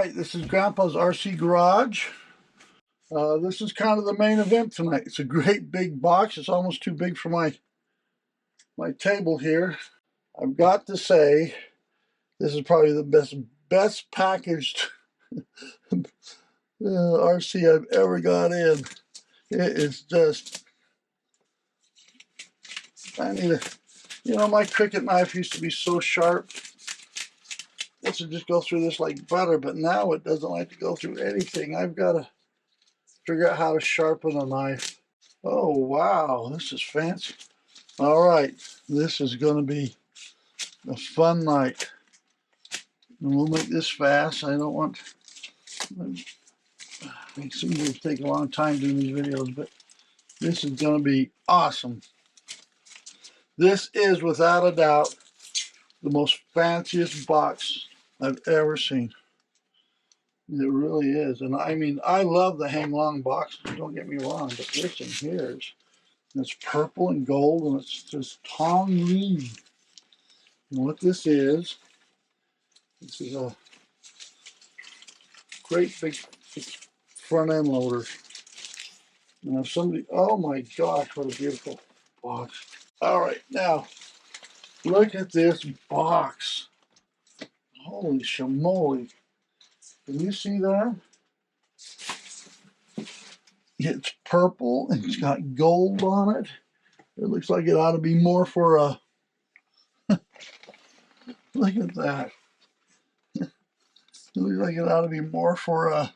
right, this is Grandpa's RC Garage. This is kind of the main event tonight. It's a great big box. It's almost too big for my table here. I've got to say, this is probably the best packaged RC I've ever got in. It is just, I need a, my Cricut knife used to be so sharp. This would just go through this like butter, but now it doesn't like to go through anything. I've got to figure out how to sharpen a knife. Oh, wow, this is fancy. All right, this is going to be a fun night. And we'll make this fast. I don't want, it seems to take a long time doing these videos, but this is going to be awesome. This is, without a doubt, the most fanciest box I've ever seen. It really is. And I mean, I love the hang long boxes, don't get me wrong, but this in here is, it's purple and gold, and it's just tong green. And what this is a great big front end loader. Now somebody, oh my gosh, what a beautiful box. All right, now look at this box. Holy shamoly. Can you see that? It's purple and it's got gold on it. It looks like it ought to be more for a, look at that. It looks like it ought to be more for a,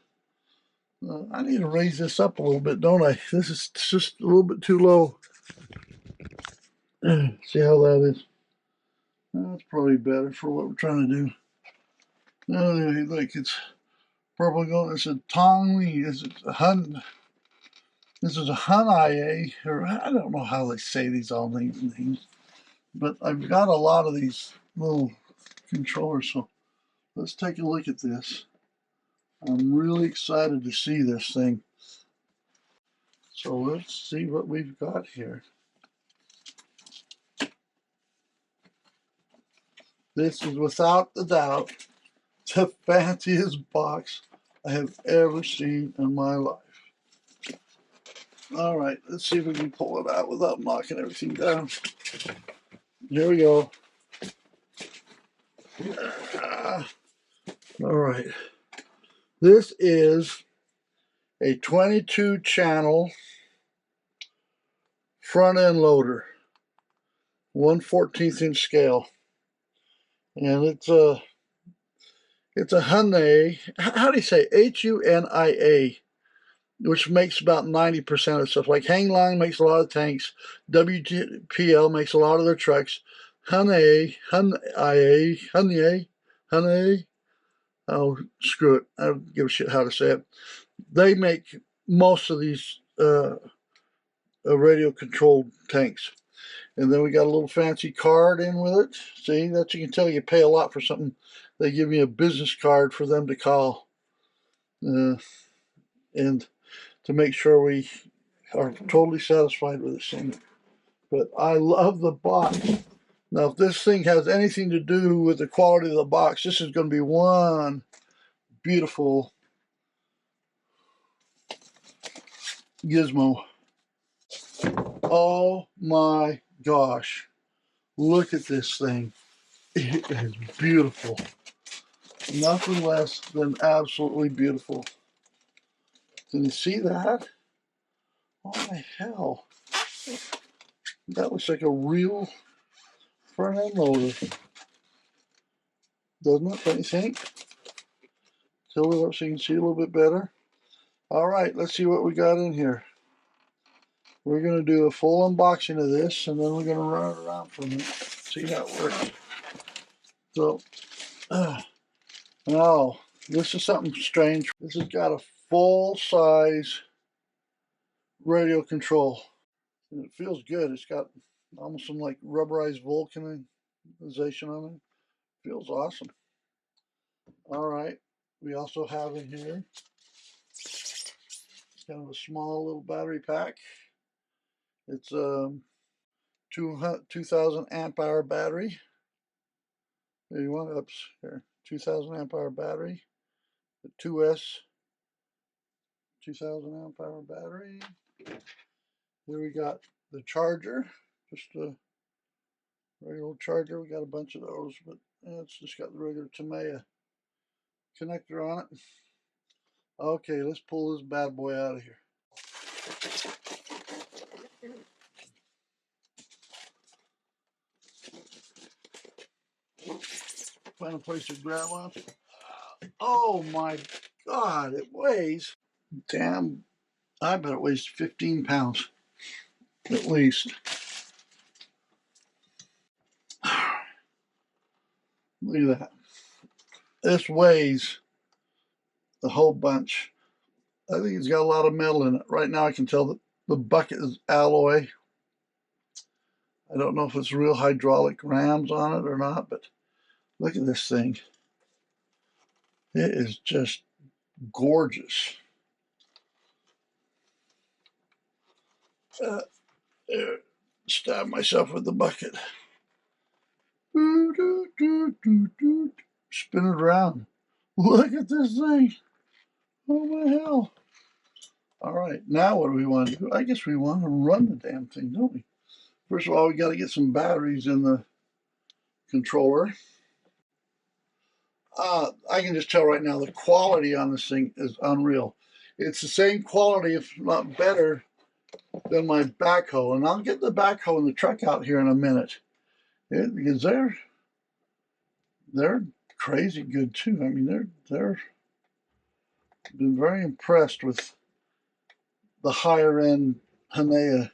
I need to raise this up a little bit, don't I? This is just a little bit too low. See how that is? That's probably better for what we're trying to do. Oh, look, it's purple gold. It's a Tongli. This is a Hunia, or I don't know how they say these all names, but I've got a lot of these little controllers. So let's take a look at this. I'm really excited to see this thing. So let's see what we've got here. This is without a doubt the fanciest box I have ever seen in my life. All right, let's see if we can pull it out without knocking everything down. Here we go. All right. This is a 22 channel front end loader, 1/14 inch scale. And it's a Hunia. How do you say Hunia? Which makes about 90% of stuff. Like Hangline makes a lot of tanks. WPL makes a lot of their trucks. Hunia. Oh, screw it. I don't give a shit how to say it. They make most of these radio-controlled tanks. And then we got a little fancy card in with it. See, that you can tell you pay a lot for something. They give me a business card for them to call. And to make sure we are totally satisfied with this thing. But I love the box. Now, if this thing has anything to do with the quality of the box, this is going to be one beautiful gizmo. Oh my gosh. Look at this thing. It is beautiful. Nothing less than absolutely beautiful. Can you see that? Oh my hell. That looks like a real front end loader. Doesn't it, don't you think? Tilt it up so you can see a little bit better. All right, let's see what we got in here. We're going to do a full unboxing of this, and then we're going to run it around for a minute, see how it works. So, now, this is something strange. This has got a full-size radio control. And it feels good. It's got almost some like rubberized vulcanization on it. Feels awesome. All right, we also have in here kind of a small little battery pack. It's a 2000 amp hour battery. There you want, oops, here, 2000 amp hour battery. The 2S 2000 amp hour battery. Here we got the charger, just a regular charger. We got a bunch of those, but it's just got the regular Tamiya connector on it. Okay, let's pull this bad boy out of here. Find a place to grab on. Oh my God, it weighs, damn, I bet it weighs 15 pounds at least. Look at that. This weighs a whole bunch. I think it's got a lot of metal in it. Right now I can tell that the bucket is alloy. I don't know if it's real hydraulic rams on it or not, but look at this thing. It is just gorgeous. Stab myself with the bucket. Spin it around. Look at this thing. Oh my hell. All right, now what do we want to do? I guess we want to run the damn thing, don't we? First of all, we got to get some batteries in the controller. I can just tell right now the quality on this thing is unreal. It's the same quality, if not better, than my backhoe. And I'll get the backhoe and the truck out here in a minute. Because they're crazy good too. I mean, they're been very impressed with the higher end Hunia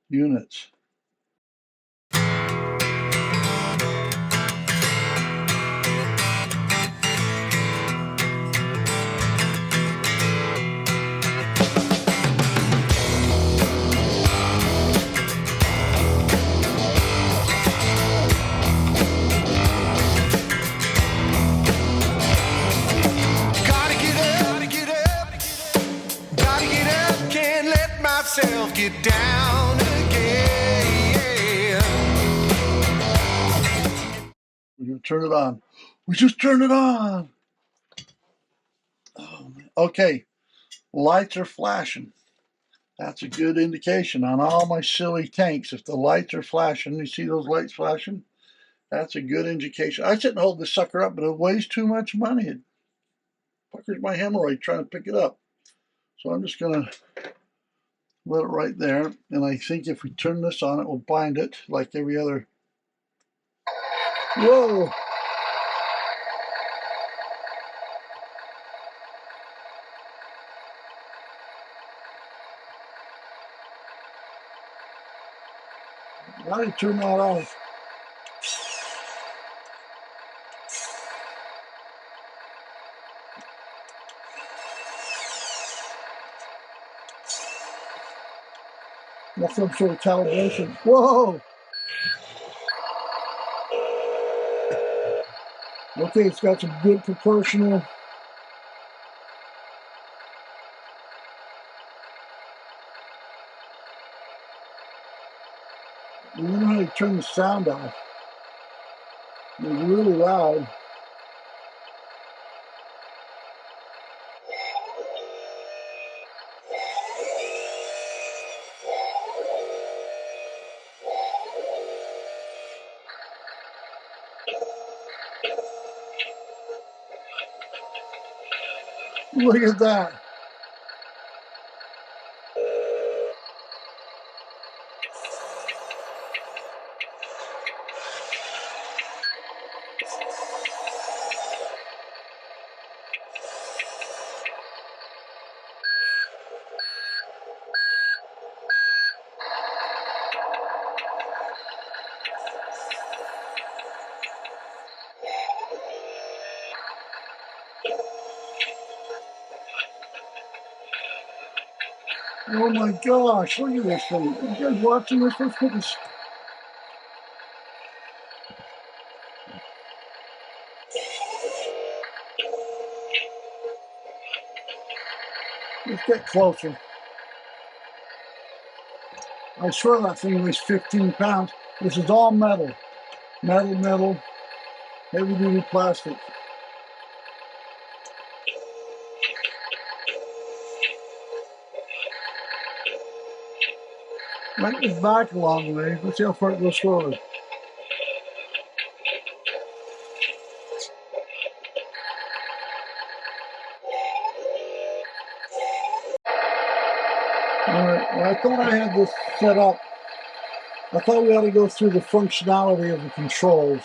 units. Get down again. We're gonna turn it on. We just turned it on. Oh, okay, lights are flashing. That's a good indication on all my silly tanks. If the lights are flashing, you see those lights flashing? That's a good indication. I sit and hold this sucker up, but it weighs too much money. It puckers my hemorrhoid trying to pick it up. So I'm just gonna let it right there. And I think if we turn this on, it will bind it like every other. Whoa! Why did you turn that off? That's some sort of calibration. Whoa! Okay, it's got some good proportional. You know how to turn the sound off. It's really loud. Look at that. Oh my gosh, look at this thing. You guys watching this? Let's put this. Let's get closer. I swear that thing weighs 15 pounds. This is all metal. Metal. heavy duty plastic. Might get back a long way. Let's see how far it goes forward. Alright, well, I thought I had this set up. I thought we ought to go through the functionality of the controls.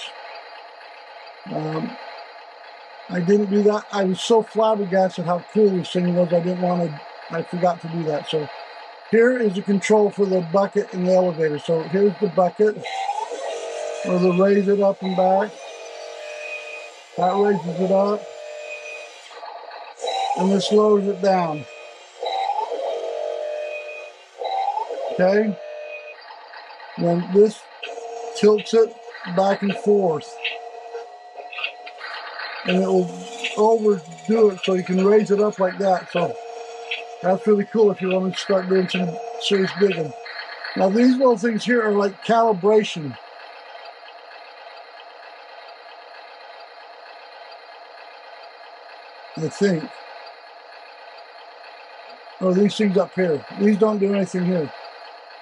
I didn't do that. I was so flabbergasted how cool this thing was, I forgot to do that. So here is the control for the bucket and the elevator. So here's the bucket, where they raise it up and back. That raises it up. And this lowers it down. Okay? Then this tilts it back and forth. And it will overdo it so you can raise it up like that. So that's really cool if you want to start doing some serious digging. Now these little things here are like calibration. I think. Or these things up here. These don't do anything here.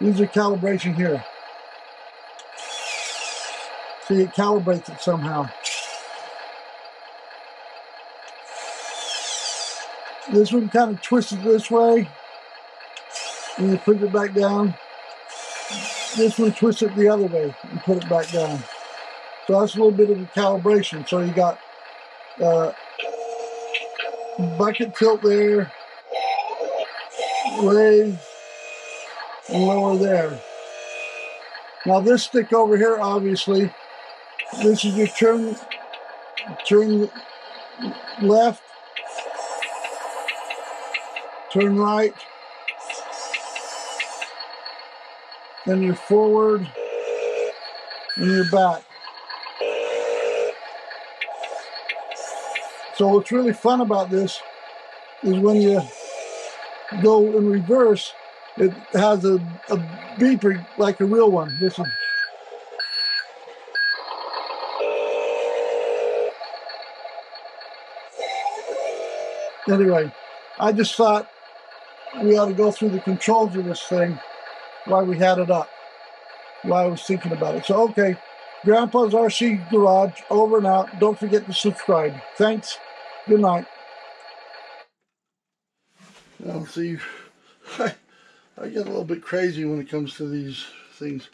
These are calibration here. So it calibrates it somehow. This one kind of twists it this way, and you put it back down. This one twists it the other way and put it back down. So that's a little bit of a calibration. So you got bucket tilt there, raise, and lower there. Now this stick over here, obviously, this is your turn left, turn right, then you're forward, and you're back. So what's really fun about this is when you go in reverse, it has a beeper like a real one. This is anyway, I just thought we ought to go through the controls of this thing while we had it up, while I was thinking about it. So, okay, Grandpa's RC Garage, over and out. Don't forget to subscribe. Thanks. Good night. Now, see, I get a little bit crazy when it comes to these things.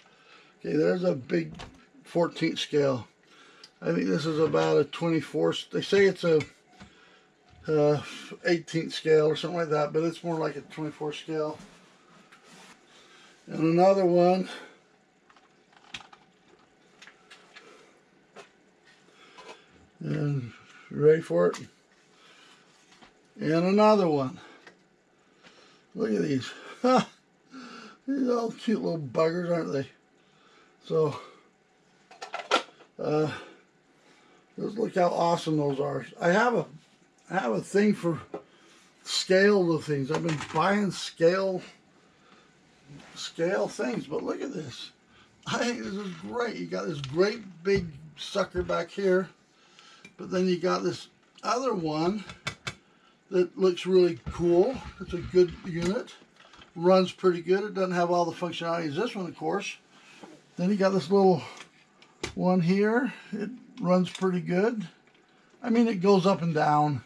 Okay, there's a big 14th scale. I think this is about a 24th. They say it's a 18th scale or something like that, but it's more like a 24th scale. And another one, and you ready for it? And another one. Look at these. These are all cute little buggers, aren't they? So, just look how awesome those are. I have a thing for scale of things. I've been buying scale things, but look at this. I think this is great. You got this great big sucker back here, but then you got this other one that looks really cool. It's a good unit. Runs pretty good. It doesn't have all the functionality as this one, of course. Then you got this little one here. It runs pretty good. I mean, it goes up and down,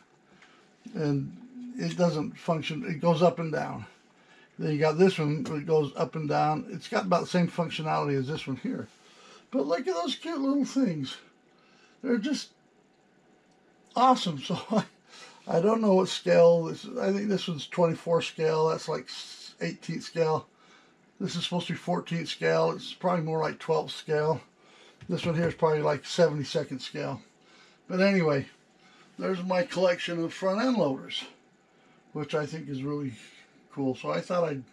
and it doesn't function. It goes up and down. Then you got this one, it goes up and down. It's got about the same functionality as this one here. But look at those cute little things. They're just awesome. So I don't know what scale this is. I think this one's 24 scale. That's like 18th scale. This is supposed to be 14th scale. It's probably more like 12th scale. This one here is probably like 72nd scale. But anyway, there's my collection of front end loaders, which I think is really cool. So I thought I'd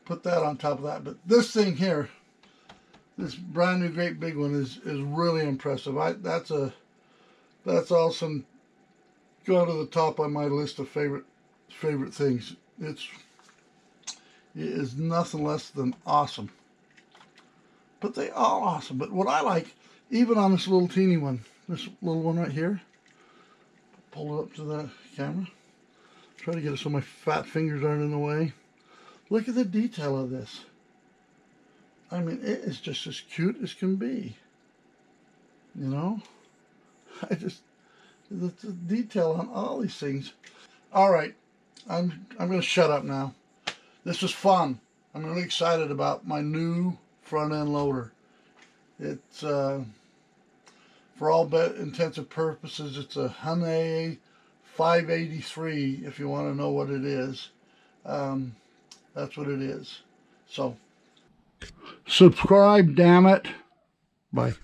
put that on top of that. But this thing here, this brand new great big one is really impressive. That's awesome. Go to the top on my list of favorite things. It is nothing less than awesome. But they are awesome. But what I like, even on this little teeny one, This little one right here. Pull it up to the camera. Try to get it so my fat fingers aren't in the way. Look at the detail of this. I mean, it is just as cute as can be. You know? The detail on all these things. All right, I'm going to shut up now. This was fun. I'm really excited about my new front end loader. It's for all intents and purposes, it's a Hunia 583. If you want to know what it is, that's what it is. So subscribe, damn it. Bye.